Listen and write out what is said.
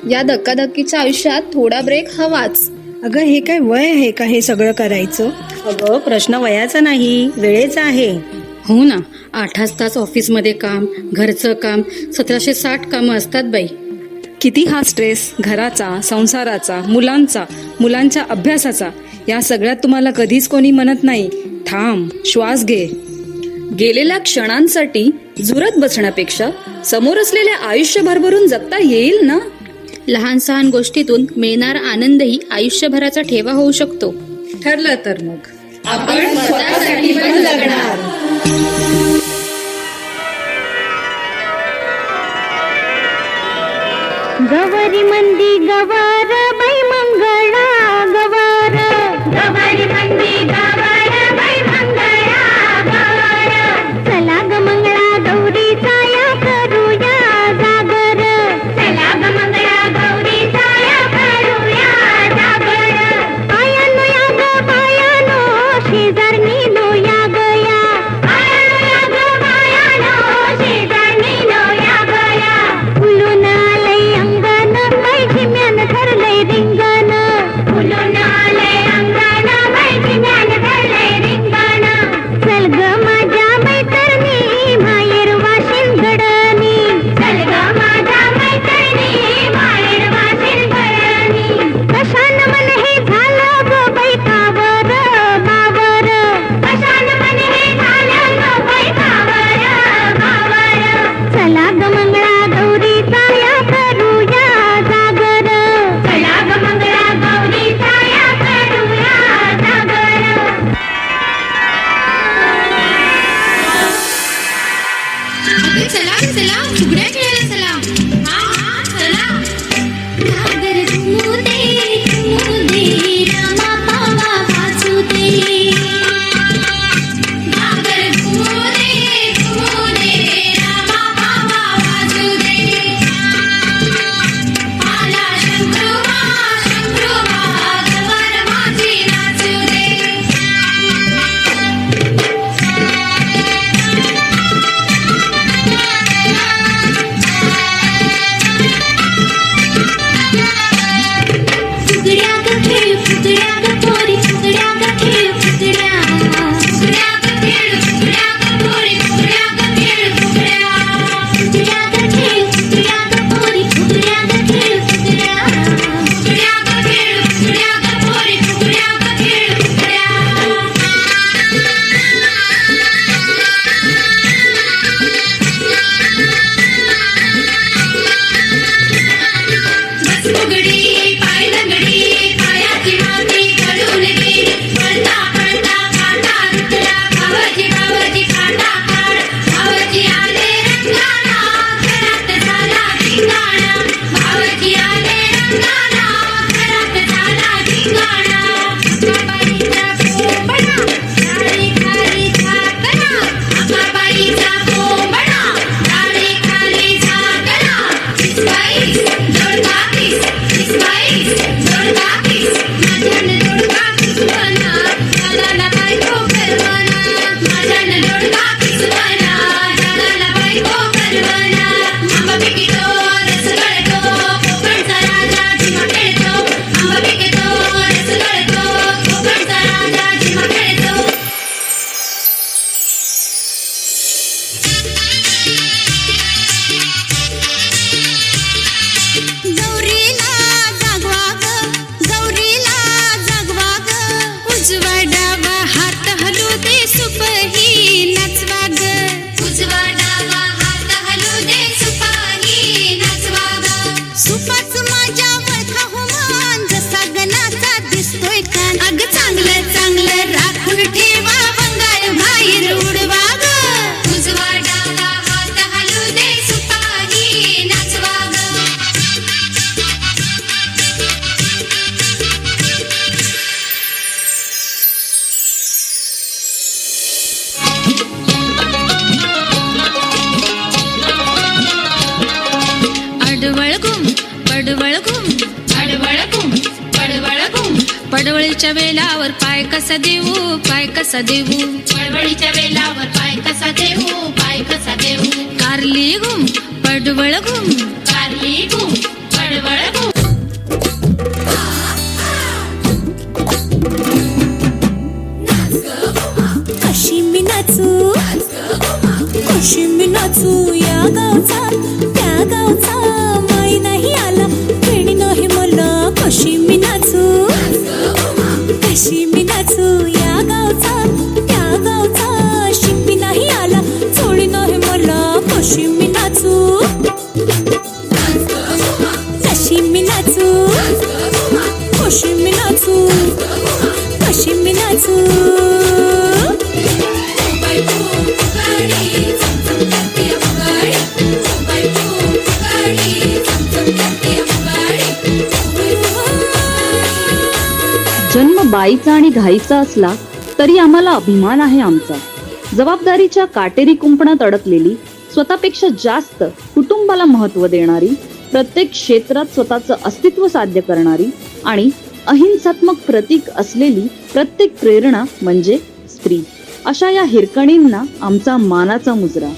या धक्काधक्कीच्या आयुष्यात थोडा ब्रेक हवाच. अगं हे काय वय आहे का हे सगळं करायचं? अगं प्रश्न वयाचा नाही, वेळेचा आहे. हो ना, 8 तास ऑफिसमध्ये काम, घरचं काम, 1760 कामं असतात बाई. किती हा स्ट्रेस घराचा, संसाराचा, मुलांच्या अभ्यासाचा, या सगळ्यात तुम्हाला कधीच कोणी म्हणत नाही थांब, श्वास घे. गेलेल्या क्षणांसाठी झुरत बसण्यापेक्षा समोर असलेले आयुष्य भरभरून जगता येईल ना. लहान सहान गोष्टीतून मिळणारा आनंदही आयुष्यभराचा ठेवा होऊ शकतो. ठरलं तर मग आपण स्वतःसाठी पण जगणार. गवारी मंदी गवार बाई मंगळा गवार, गवारी मंदी गवार बाई मंगळा गवार. चला ग मंगळा गौरीचा या करूया जागर, चला ग मंगळा गौरीचा या करूया जागर. आयानो या ग बायानो शेजारनी नो या गया, आयानो या ग बायानो शेजारनी नो या गया. फुलून आलंय अंगण बाई झिम्यान धरलंय रिंगण, फुलून आलंय अंगण बाई झिम्यान धरलंय रिंगण. चल ग माझ्या मैत्रिणी माहेर वाशिन गडणी, चल ग माझ्या मैत्रिणी माहेर वाशिन गडणी. कशान मन हे झालं ग बाई कावर बावर, कशान मन हे झालं ग बाई कावर बावर. चला ग मंगळा गौरीचा या करूया जागर, चला ग मंगळा गौरीचा या करूया जागर. चला चला फुगड्या खेळायला चला. हा चला. घागर घुमू दे रामा पावा वाचू दे. घागर घुमू दे रामा पावा वाचू दे. आला शंभ्रुमा गवर माझी नाचू दे. फुगड्या ग खेळ फुगड्या ग पोरी, फुगड्या ग खेळ फुगड्या, फुगड्या ग खेळ फुगड्या ग पोरी, फुगड्या ग खेळ फुगड्या. फुगड्या ग खेळ फुगड्या ग पोरी, फुगड्या ग खेळ फुगड्या, फुगड्या ग खेळ फुगड्या ग पोरी, फुगड्या ग खेळ फुगड्या. बस फुगडी पाय लंगडी पायाची माती घडून गेली. पळता पळता काटा रुतला भावजी भावजी काटा काढ. भावजी आले रंगाला घरात झाला धिंगाणा. भावजी आले रंगाला घरात झाला धिंगाणा. आकाबाईचा कोंबडा डाळी खाली झाकला, आकाबाईचा कोंबडा डाळी खाली झाकला. इसबाईस जोडका किस, इसबाईस जोडका किस. माझ्यानं जोडका किस म्हणा, दादाला बायको करवना. माझ्यानं जोडका किस म्हणा, दादाला बायको करवना. आंबा पिकितो रस गळतो, कोकणचा राजा झिमा खेळतो. आंबा पिकितो रस गळतो, कोकणचा राजा झिमा खेळतो. गौरीला जागवा ग, गौरीला जागवा ग. उजवा डावा हात हलू दे सुपही नाचवा ग. उजवा डावा हात हलू दे सुपही नाचवा ग. सुपाच माझ्या वळखा हो मान, जसा गणाचा दिसतोय कान. अग चांगलं चांगलं राखून ठेवा, वंगाळ बाहेर उडवा ग. उजवा डावा हात हलू दे सुपही नाचवा ग. अडवळ घुम पडवळ घुम, अडवळ घुम पडवळ घुम. पडवळीच्या वेलावर पाय कसा देऊ, पाय कसा देऊ. पडवळीच्या वेलावर पाय कसा देऊ, पाय कसा देऊ. कारली घुम पडवळ घुम, कारली घुम पडवळ घुम. बाईचा आणि घाईचा असला तरी आम्हाला अभिमान आहे आमचा. जबाबदारीच्या काटेरी कुंपणात अडकलेली, स्वतःपेक्षा जास्त कुटुंबाला महत्त्व देणारी, प्रत्येक क्षेत्रात स्वतःचं अस्तित्व साध्य करणारी आणि अहिंसात्मक प्रतीक असलेली प्रत्येक प्रेरणा म्हणजे स्त्री. अशा या हिरकणींना आमचा मानाचा मुजरा.